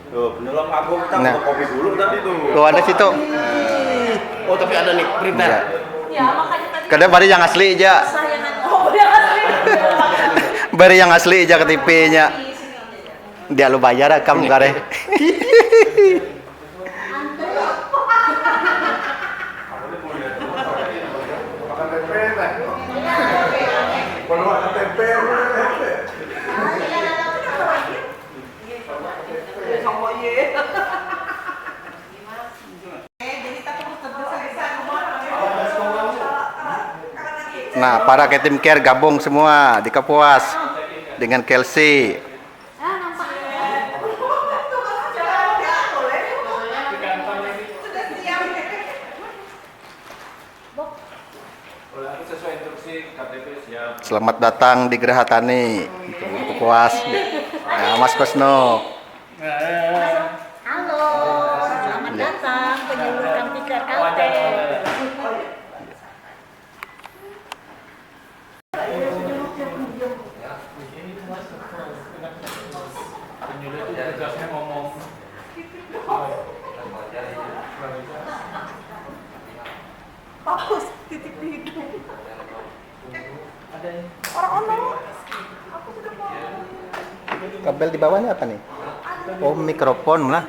Tuh, penyulam agung kita untuk kopi dulu tadi tuh. Tuh ada situ. Oh, tapi ada nih printer. Iya. Ya, makanya tadi Kadang bari yang asli aja. saya nanya, oh yang asli. Bari yang asli aja KTP-nya. Dia lu bayar kamu kare. Nah, para Ketim Care gabung semua di Kapuas dengan Kelsey. Sesuai instruksi KTP siap. Selamat datang di Geraha Tani Kapuas. Nah, Mas Kosno. Halo, selamat datang penyuluh Kamtikar Kalteng. Penyuluh itu tugasnya ngomong. Fokus titik di hidung. Orang-orang. Aku sudah mau. Kabel di bawahnya apa nih? Oh, mikrofon lah.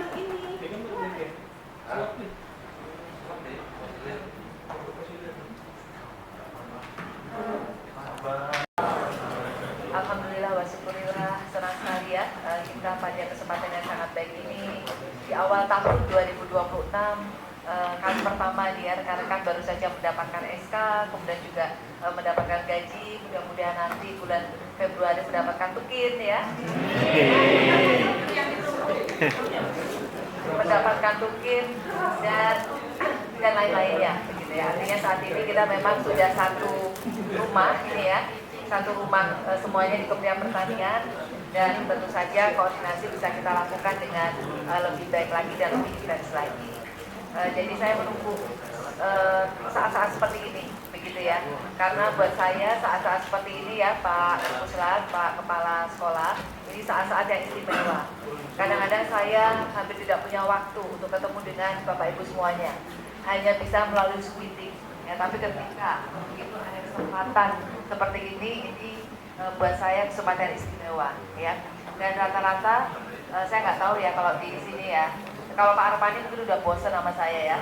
Alhamdulillah wa syukurillah, senang sekali ya kita pada kesempatan yang sangat baik ini di awal tahun 2026 kali pertama dia rekan-rekan baru saja mendapatkan SK, kemudian juga mendapatkan gaji, mudah-mudahan nanti bulan Februari mendapatkan tukin ya. Mendapatkan tukin dan lain-lainnya begitu ya. Artinya saat ini kita memang sudah satu rumah ini ya. Satu rumah semuanya di Kementerian Pertanian, dan tentu saja koordinasi bisa kita lakukan dengan lebih baik lagi dan lebih intens lagi. Jadi saya menunggu saat-saat seperti ini begitu ya, karena buat saya saat-saat seperti ini ya Pak Puslat, Pak Kepala Sekolah, ini saat-saat yang istimewa. Kadang-kadang saya hampir tidak punya waktu untuk ketemu dengan Bapak Ibu semuanya, hanya bisa melalui Zoom meeting ya, tapi ketika begitu ada kesempatan seperti ini buat saya kesempatan istimewa ya. Dan rata-rata saya nggak tahu ya kalau di sini ya, kalau Pak Arpani mungkin udah bosan sama saya ya.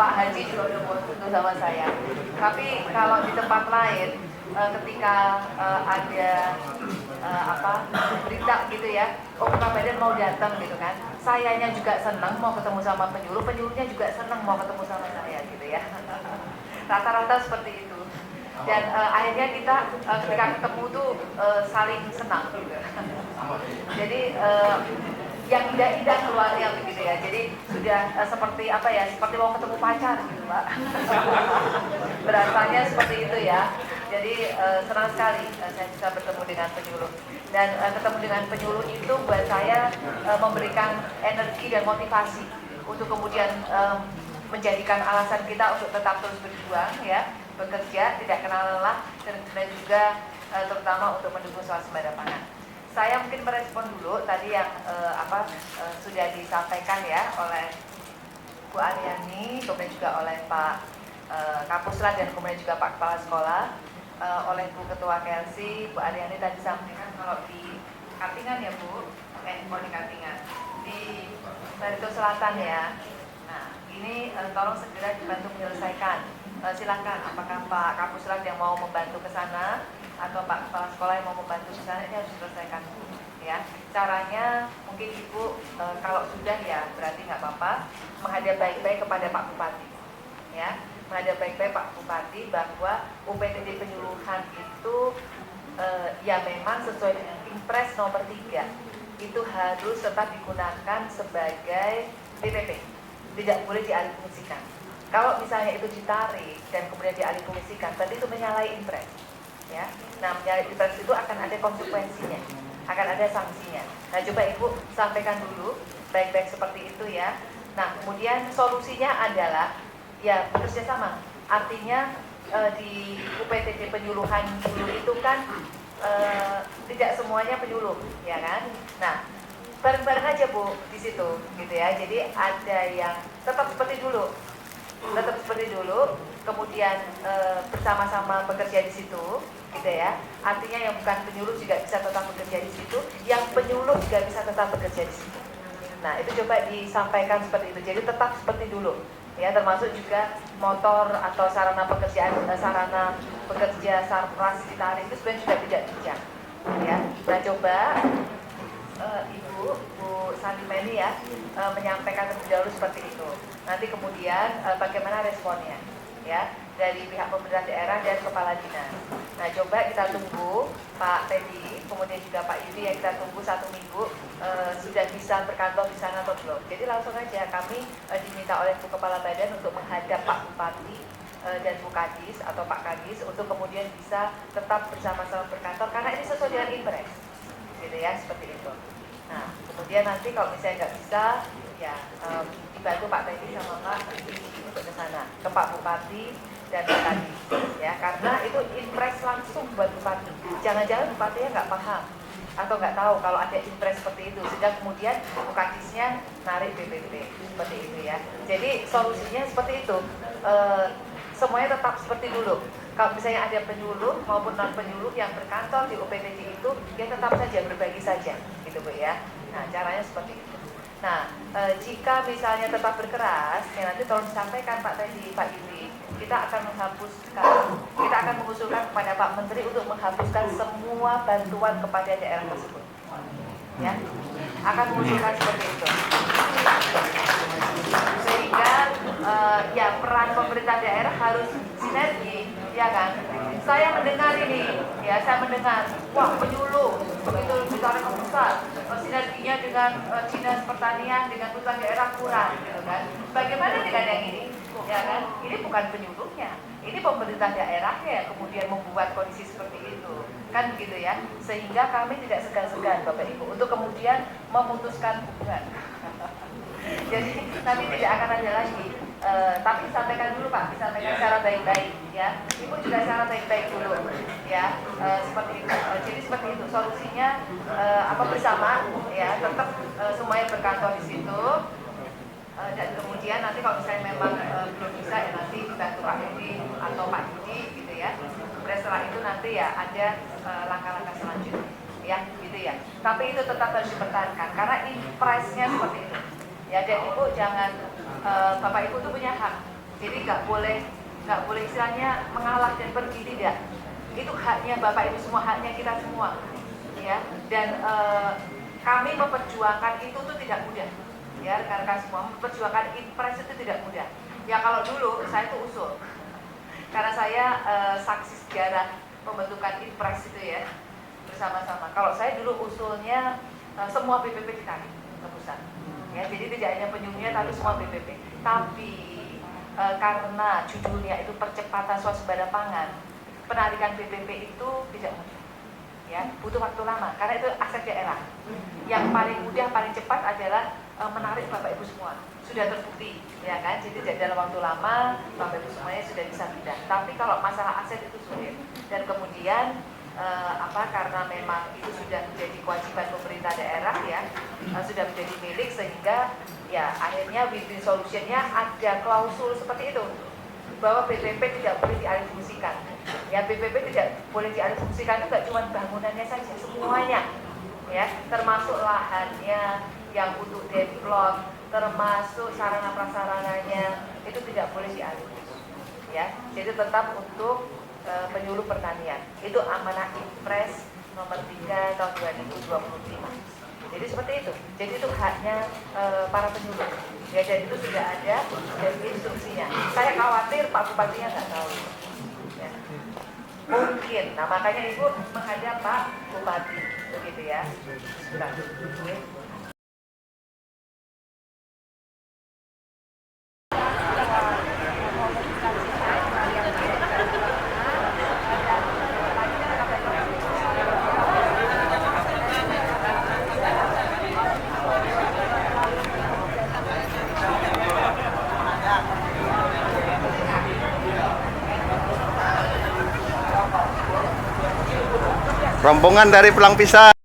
Pak Haji juga udah bosan tuh sama saya. Tapi kalau di tempat lain ketika ada berita gitu ya, oh Pak Badan mau datang gitu kan, sayanya juga senang mau ketemu sama penyuluh, penyuluhnya juga senang mau ketemu sama saya gitu ya. Rata-rata seperti itu. Dan akhirnya kita ketika ketemu tuh saling senang gitu. Jadi yang indah-indah keluarnya begitu ya. Jadi sudah seperti apa ya, seperti mau ketemu pacar gitu Pak. Berasanya seperti itu ya. Jadi senang sekali saya bisa bertemu dengan penyuluh. Dan ketemu dengan penyuluh itu buat saya memberikan energi dan motivasi untuk kemudian menjadikan alasan kita untuk tetap terus berjuang ya, bekerja tidak kenal lelah, dan juga terutama untuk mendukung swasembada pangan. Saya mungkin merespon dulu tadi yang sudah disampaikan ya oleh Bu Aryani, kemudian juga oleh Pak Kapusrat, dan kemudian juga Pak Kepala Sekolah, oleh Bu Ketua Kelsey. Bu Aryani tadi sampaikan kalau di Katingan ya Bu, di Katingan, di Barito Selatan ya. Nah ini tolong segera dibantu menyelesaikan. Silakan apakah Pak Kapusrat yang mau membantu ke sana atau Pak Kepala Sekolah yang mau membantu ke sana, ini harus diselesaikan dulu ya. Caranya mungkin Ibu kalau sudah ya berarti nggak apa-apa menghadap baik-baik kepada Pak Bupati ya, menghadap baik-baik Pak Bupati bahwa UPTD penyuluhan itu ya memang sesuai dengan Impres nomor 3 itu harus tetap digunakan sebagai PPP, tidak boleh dialihfungsikan. Kalau misalnya itu ditarik dan kemudian dialihfungsikan, berarti itu menyalahi Impres ya. Nah, menyalahi Impres itu akan ada konsekuensinya, akan ada sanksinya. Nah, coba Ibu sampaikan dulu baik-baik seperti itu ya. Nah, kemudian solusinya adalah ya bekerja sama. Artinya di UPTD penyuluhan dulu itu kan tidak semuanya penyuluh, ya kan? Nah, bareng-bareng aja Bu di situ gitu ya. Jadi ada yang tetap seperti dulu, kemudian bersama-sama bekerja di situ gitu ya. Artinya yang bukan penyuluh juga bisa tetap bekerja di situ, yang penyuluh juga bisa tetap bekerja di situ. Nah itu coba disampaikan seperti itu, jadi tetap seperti dulu ya, termasuk juga motor atau sarana bekerja sarpras ditarik itu sebenarnya juga tidak bijak ya. Nah coba Ibu Salimeni ya menyampaikan terlebih dahulu seperti itu. Nanti kemudian bagaimana responnya ya dari pihak pemerintah daerah dan kepala dinas. Nah coba kita tunggu Pak Teddy, kemudian juga Pak Yudi yang kita tunggu 1 minggu sudah bisa berkantor di sana atau belum. Jadi langsung aja kami diminta oleh Bu Kepala Badan untuk menghadap Pak Bupati dan Bu Kadis atau Pak Kadis untuk kemudian bisa tetap bersama-sama berkantor karena ini sesuai dengan impres gitu ya, seperti itu. Nah kemudian nanti kalau misalnya nggak bisa ya dibantu Pak Teddy sama Pak Yudi untuk ke sana, ke Pak Bupati dan Pak Kadis ya, karena itu impres langsung buat Bupati. Jangan-jangan Bupatinya nggak paham atau nggak tahu kalau ada impres seperti itu, sehingga kemudian Bukadisnya narik BPP seperti itu ya. Jadi solusinya seperti itu, semuanya tetap seperti dulu. Kalau misalnya ada penyuluh maupun non penyuluh yang berkantor di UPTJ itu, ya tetap saja berbagi saja, gitu Bu ya. Nah caranya seperti itu. Nah jika misalnya tetap berkeras, ya nanti tolong disampaikan Pak Teddy, Pak Yudi, kita akan mengusulkan kepada Pak Menteri untuk menghapuskan semua bantuan kepada daerah tersebut. Ya, akan mengusulkan seperti itu. Sehingga ya peran pemerintah daerah harus sinergi, ya kan? Saya mendengar ini, ya saya mendengar, wah penyuluh begitu ditarik ke pusat, sinerginya dengan dinas pertanian, dengan pusat daerah kurang, gitu kan? Bagaimana dengan yang ini? Ya kan? Ini bukan penyuluhnya, ini pemerintah daerahnya yang kemudian membuat kondisi seperti itu, kan begitu ya? Sehingga kami tidak segan-segan Bapak Ibu untuk kemudian memutuskan hubungan. Jadi nanti tidak akan ada lagi. Tapi sampaikan dulu Pak, disampaikan secara baik-baik ya. Ibu juga secara baik-baik dulu ya. Seperti itu. Jadi seperti itu solusinya bersama ya, tetap semuanya berkantor di situ. Dan kemudian nanti kalau misalnya memang belum bisa ya nanti dibantu Pak Yudi atau Pak Yudi gitu ya. Setelah itu nanti ya ada langkah-langkah selanjutnya ya gitu ya. Tapi itu tetap harus dipertahankan karena impresnya seperti itu. Ya dan Ibu jangan Bapak Ibu itu punya hak. Jadi nggak boleh istilahnya mengalah dan pergi, tidak. Itu haknya Bapak Ibu semua, haknya kita semua. Ya dan kami memperjuangkan itu tuh tidak mudah. Ya rekan-rekan semua, memperjuangkan impres itu tidak mudah. Ya kalau dulu saya itu usul, karena saya saksi sejarah pembentukan impres itu ya bersama-sama. Kalau saya dulu usulnya semua BPP ditarik ke pusat. Ya, jadi tidak hanya penyuluhnya tapi semua BPP. Tapi karena judulnya itu percepatan swasembada pangan, penarikan BPP itu tidak mudah. Ya, butuh waktu lama karena itu aset daerah. Yang paling mudah, paling cepat adalah menarik Bapak Ibu semua. Sudah terbukti, ya kan? Jadi tidak dalam waktu lama Bapak Ibu semuanya sudah bisa pindah. Tapi kalau masalah aset itu sulit. Dan kemudian karena memang itu sudah menjadi kewajiban pemerintah daerah ya, sudah menjadi milik, sehingga ya akhirnya win-win solutionnya ada klausul seperti itu bahwa BPP tidak boleh dialihfungsikan. Ya BPP tidak boleh dialihfungsikan itu nggak cuma bangunannya saja, semuanya ya, termasuk lahannya yang untuk develop, termasuk sarana prasarananya itu tidak boleh dialihfungsikan. Ya, jadi tetap untuk penyuluh pertanian. Itu amanah Impres nomor 3 tahun 2025. Jadi seperti itu. Jadi itu haknya para penyuluh. Ya, dan itu sudah ada dan instruksinya. Saya khawatir Pak Bupatinya nggak tahu. Ya. Mungkin. Nah makanya Ibu menghadap Pak Bupati, begitu ya. Sudah. Rombongan dari Pelang Pisang.